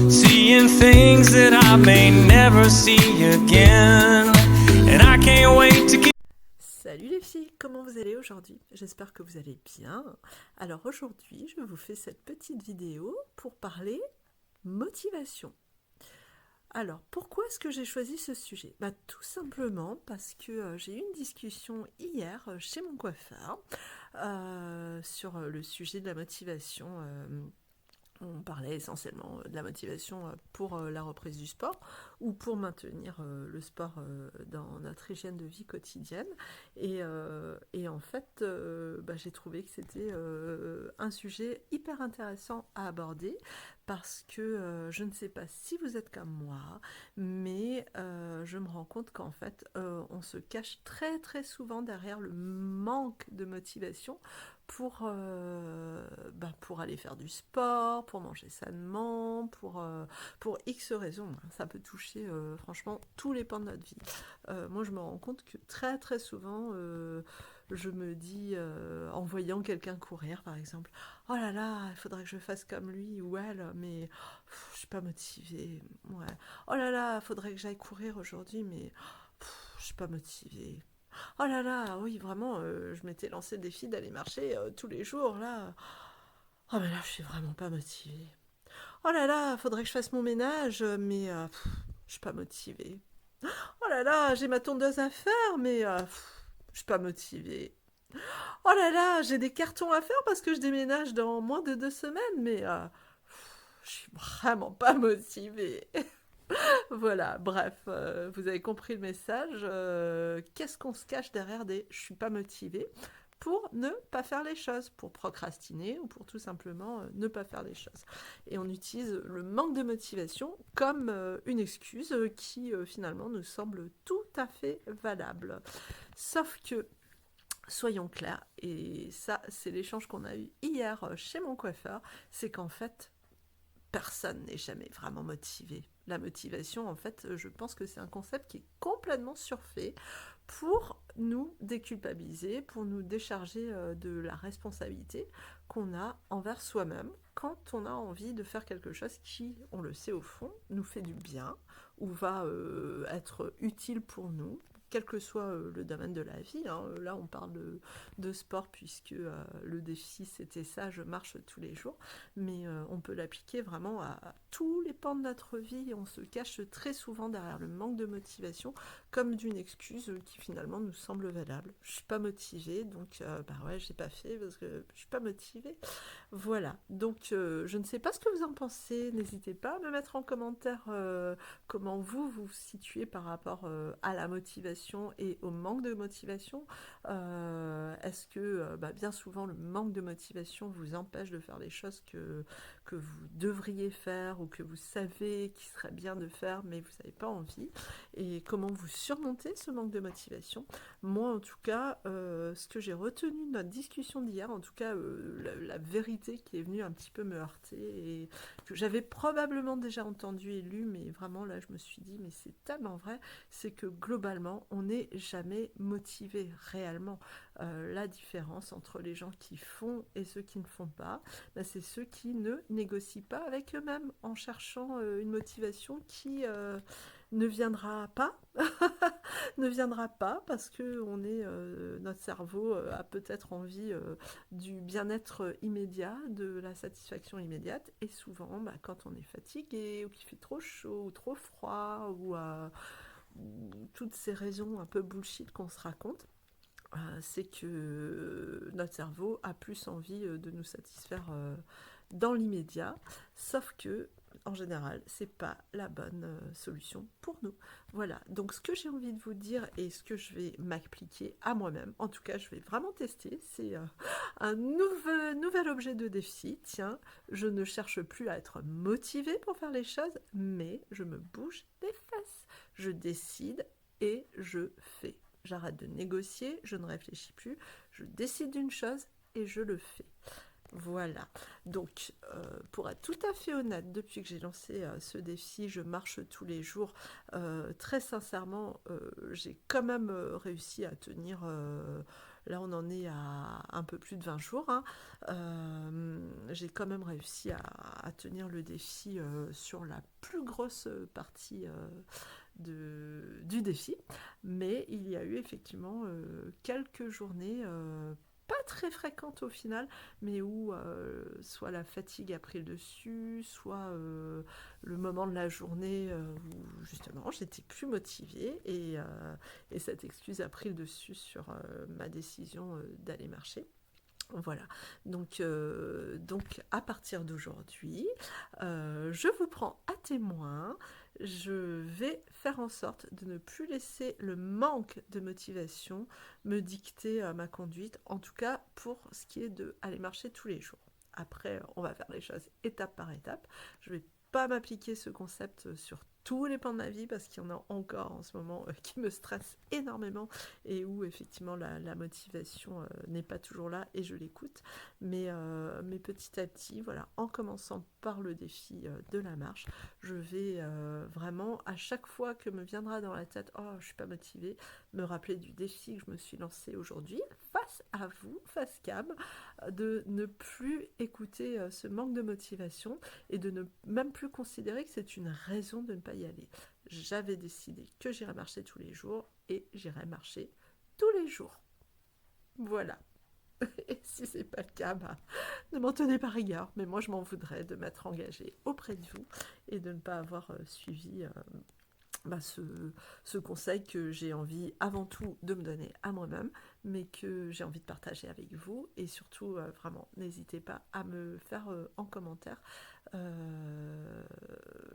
Seeing things that I may never see again. And I can't wait to get... Salut les filles, comment vous allez aujourd'hui? J'espère que vous allez bien. Alors aujourd'hui, je vous fais cette petite vidéo pour parler motivation. Alors, pourquoi est-ce que j'ai choisi ce sujet? Tout simplement parce que j'ai eu une discussion hier chez mon coiffeur sur le sujet de la motivation. On parlait essentiellement de la motivation pour la reprise du sport ou pour maintenir le sport dans notre hygiène de vie quotidienne. Et en fait, j'ai trouvé que c'était un sujet hyper intéressant à aborder parce que je ne sais pas si vous êtes comme moi, mais je me rends compte qu'en fait, on se cache très très souvent derrière le manque de motivation pour aller faire du sport, pour manger sainement, pour X raisons. Ça peut toucher franchement tous les pans de notre vie. Moi, je me rends compte que très très souvent, je me dis, en voyant quelqu'un courir par exemple, oh là là, il faudrait que je fasse comme lui ou elle, mais je suis pas motivée. Ouais. Oh là là, il faudrait que j'aille courir aujourd'hui, mais je suis pas motivée. Oh là là, oui, vraiment, je m'étais lancé le défi d'aller marcher tous les jours, là. Oh mais là, je suis vraiment pas motivée. Oh là là, faudrait que je fasse mon ménage, mais je suis pas motivée. Oh là là, j'ai ma tondeuse à faire, mais je suis pas motivée. Oh là là, j'ai des cartons à faire parce que je déménage dans moins de 2 semaines, mais je suis vraiment pas motivée. Voilà, bref, vous avez compris le message. Qu'est-ce qu'on se cache derrière des « je suis pas motivée » pour ne pas faire les choses, pour procrastiner ou pour tout simplement ne pas faire les choses. Et on utilise le manque de motivation comme une excuse qui finalement nous semble tout à fait valable. Sauf que, soyons clairs, et ça c'est l'échange qu'on a eu hier chez mon coiffeur, c'est qu'en fait, personne n'est jamais vraiment motivé. La motivation, en fait, je pense que c'est un concept qui est complètement surfait pour nous déculpabiliser, pour nous décharger de la responsabilité qu'on a envers soi-même quand on a envie de faire quelque chose qui, on le sait au fond, nous fait du bien ou va être utile pour nous, quel que soit le domaine de la vie. Hein. Là, on parle de sport puisque le défi, c'était ça, je marche tous les jours. Mais on peut l'appliquer vraiment à tous les pans de notre vie. On se cache très souvent derrière le manque de motivation comme d'une excuse qui finalement nous semble valable. Je suis pas motivée, donc ouais, j'ai pas fait parce que je suis pas motivée. Voilà, donc je ne sais pas ce que vous en pensez. N'hésitez pas à me mettre en commentaire comment vous vous situez par rapport à la motivation et au manque de motivation. Est-ce que bien souvent le manque de motivation vous empêche de faire les choses que vous devriez faire ou que vous savez qu'il serait bien de faire mais vous n'avez pas envie, et comment vous surmontez ce manque de motivation? Moi en tout cas, ce que j'ai retenu de notre discussion d'hier, en tout cas la vérité qui est venue un petit peu me heurter et que j'avais probablement déjà entendu et lu, mais vraiment là je me suis dit mais c'est tellement vrai, c'est que globalement on n'est jamais motivé réellement. La différence entre les gens qui font et ceux qui ne font pas, c'est ceux qui ne négocient pas avec eux-mêmes en cherchant une motivation qui ne viendra pas, ne viendra pas parce que notre cerveau a peut-être envie du bien-être immédiat, de la satisfaction immédiate, et souvent quand on est fatigué ou qu'il fait trop chaud ou trop froid ou toutes ces raisons un peu bullshit qu'on se raconte, c'est que notre cerveau a plus envie de nous satisfaire dans l'immédiat, sauf que en général, c'est pas la bonne solution pour nous. Voilà, donc ce que j'ai envie de vous dire et ce que je vais m'appliquer à moi-même, en tout cas je vais vraiment tester, c'est un nouvel objet de défi. Tiens, je ne cherche plus à être motivée pour faire les choses, mais je me bouge les fesses. Je décide et je fais. J'arrête de négocier, je ne réfléchis plus, je décide d'une chose et je le fais. Voilà, donc pour être tout à fait honnête, depuis que j'ai lancé ce défi, je marche tous les jours, très sincèrement, j'ai quand même réussi à tenir là on en est à un peu plus de 20 jours, hein. J'ai quand même réussi à tenir le défi sur la plus grosse partie du défi, mais il y a eu effectivement quelques journées pas très fréquentes au final, mais où soit la fatigue a pris le dessus, soit le moment de la journée où justement j'étais plus motivée et cette excuse a pris le dessus sur ma décision d'aller marcher. Voilà, donc à partir d'aujourd'hui, je vous prends à témoin. Je vais faire en sorte de ne plus laisser le manque de motivation me dicter ma conduite, en tout cas pour ce qui est d'aller marcher tous les jours. Après, on va faire les choses étape par étape. Je ne vais pas m'appliquer ce concept sur tous les pans de ma vie parce qu'il y en a encore en ce moment qui me stressent énormément et où effectivement la motivation n'est pas toujours là et je l'écoute, mais petit à petit, voilà, en commençant par le défi de la marche, je vais vraiment à chaque fois que me viendra dans la tête oh je suis pas motivée, me rappeler du défi que je me suis lancé aujourd'hui face à vous, face cam, de ne plus écouter ce manque de motivation et de ne même plus considérer que c'est une raison de ne pas y aller. J'avais décidé que j'irais marcher tous les jours et j'irais marcher tous les jours. Voilà. Et si c'est pas le cas, ne m'en tenez pas rigueur. Mais moi, je m'en voudrais de m'être engagée auprès de vous et de ne pas avoir suivi ce conseil que j'ai envie avant tout de me donner à moi-même, mais que j'ai envie de partager avec vous. Et surtout, vraiment, n'hésitez pas à me faire en commentaire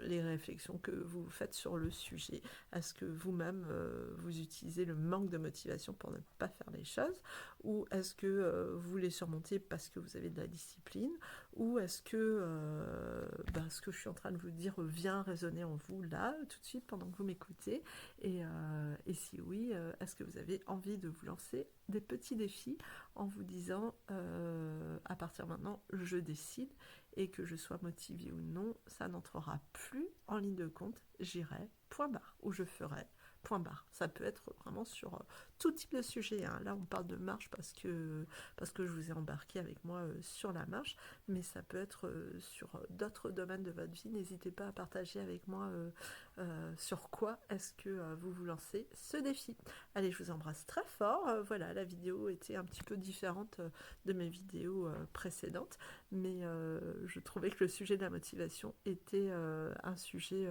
les réflexions que vous faites sur le sujet. Est-ce que vous-même, vous utilisez le manque de motivation pour ne pas faire les choses, ou est-ce que vous les surmontez parce que vous avez de la discipline, ou est-ce que ce que je suis en train de vous dire vient résonner en vous là, tout de suite, pendant que vous m'écoutez, et si oui, est-ce que vous avez envie de vous lancer des petits défis en vous disant à partir de maintenant, je décide, et que je sois motivée ou non, ça n'entrera plus en ligne de compte, j'irai, point barre, ou je ferai, point barre. Ça peut être vraiment sur tout type de sujet, hein. Là on parle de marche parce que je vous ai embarqué avec moi sur la marche, mais ça peut être sur d'autres domaines de votre vie. N'hésitez pas à partager avec moi sur quoi est-ce que vous vous lancez ce défi. Allez, je vous embrasse très fort. Voilà, la vidéo était un petit peu différente de mes vidéos précédentes, mais je trouvais que le sujet de la motivation était un sujet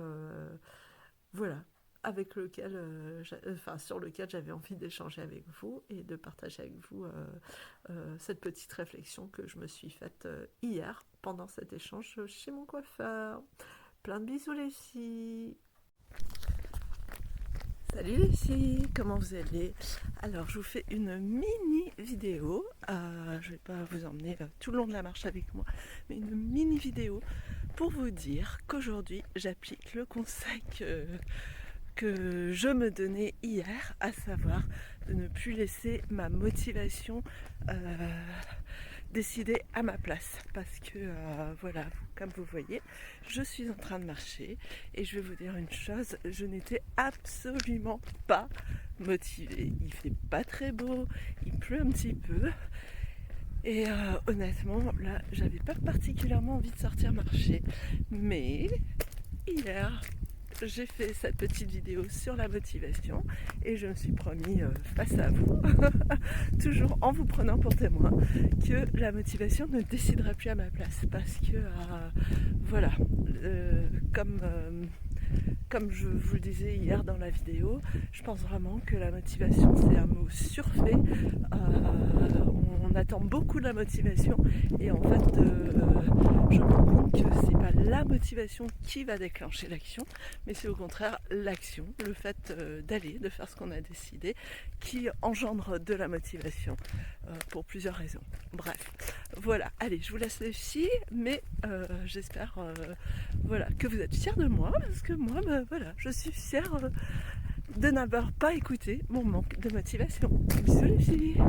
voilà, avec lequel, sur lequel j'avais envie d'échanger avec vous et de partager avec vous cette petite réflexion que je me suis faite hier pendant cet échange chez mon coiffeur. Plein de bisous les filles. Salut les filles, comment vous allez? Alors je vous fais une mini vidéo, je vais pas vous emmener tout le long de la marche avec moi, mais une mini vidéo pour vous dire qu'aujourd'hui j'applique le conseil que je me donnais hier, à savoir de ne plus laisser ma motivation décider à ma place, parce que voilà, comme vous voyez, je suis en train de marcher et je vais vous dire une chose, je n'étais absolument pas motivée. Il fait pas très beau, il pleut un petit peu et honnêtement là j'avais pas particulièrement envie de sortir marcher, mais hier j'ai fait cette petite vidéo sur la motivation et je me suis promis face à vous, toujours en vous prenant pour témoin, que la motivation ne déciderait plus à ma place, parce que voilà, comme je vous le disais hier dans la vidéo, je pense vraiment que la motivation c'est un mot surfait. On attend beaucoup de la motivation et en fait je me rends compte que c'est pas la motivation qui va déclencher l'action, mais c'est au contraire l'action, le fait d'aller, de faire ce qu'on a décidé, qui engendre de la motivation pour plusieurs raisons. Bref, voilà, allez, je vous laisse les filles, mais j'espère voilà, que vous êtes fiers de moi, parce que moi, voilà, je suis fière de n'avoir pas écouté mon manque de motivation. Bisous les filles.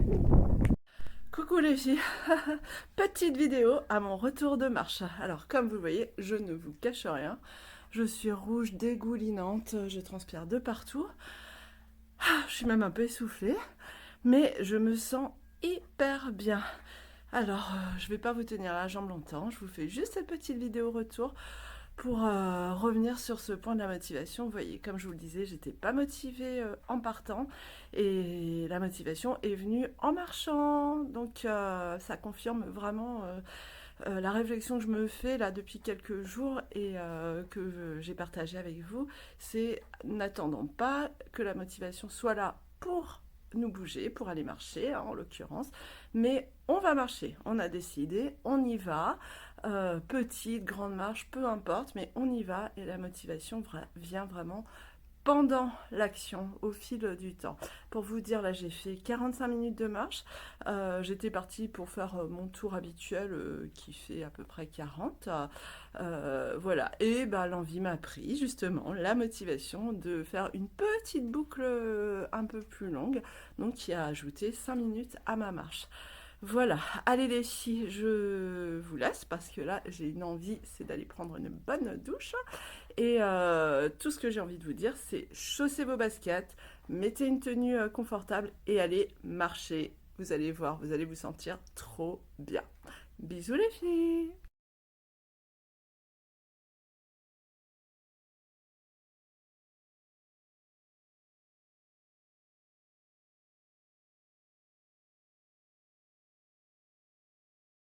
Coucou les filles, petite vidéo à mon retour de marche. Alors comme vous le voyez, je ne vous cache rien, je suis rouge dégoulinante, je transpire de partout, je suis même un peu essoufflée, mais je me sens hyper bien. Alors, je vais pas vous tenir la jambe longtemps, je vous fais juste cette petite vidéo retour pour revenir sur ce point de la motivation. Vous voyez, comme je vous le disais, j'étais pas motivée en partant et la motivation est venue en marchant. Donc ça confirme vraiment la réflexion que je me fais là depuis quelques jours et que j'ai partagée avec vous. C'est n'attendons pas que la motivation soit là pour nous bouger, pour aller marcher hein, en l'occurrence, mais on va marcher, on a décidé, on y va, petite, grande marche, peu importe, mais on y va et la motivation vient vraiment pendant l'action, au fil du temps. Pour vous dire, là j'ai fait 45 minutes de marche, j'étais partie pour faire mon tour habituel qui fait à peu près 40, voilà, et bah, l'envie m'a pris justement, la motivation de faire une petite boucle un peu plus longue, donc qui a ajouté 5 minutes à ma marche. Voilà, allez les filles, je vous laisse parce que là j'ai une envie, c'est d'aller prendre une bonne douche. Et tout ce que j'ai envie de vous dire, c'est chaussez vos baskets, mettez une tenue confortable et allez marcher. Vous allez voir, vous allez vous sentir trop bien. Bisous les filles!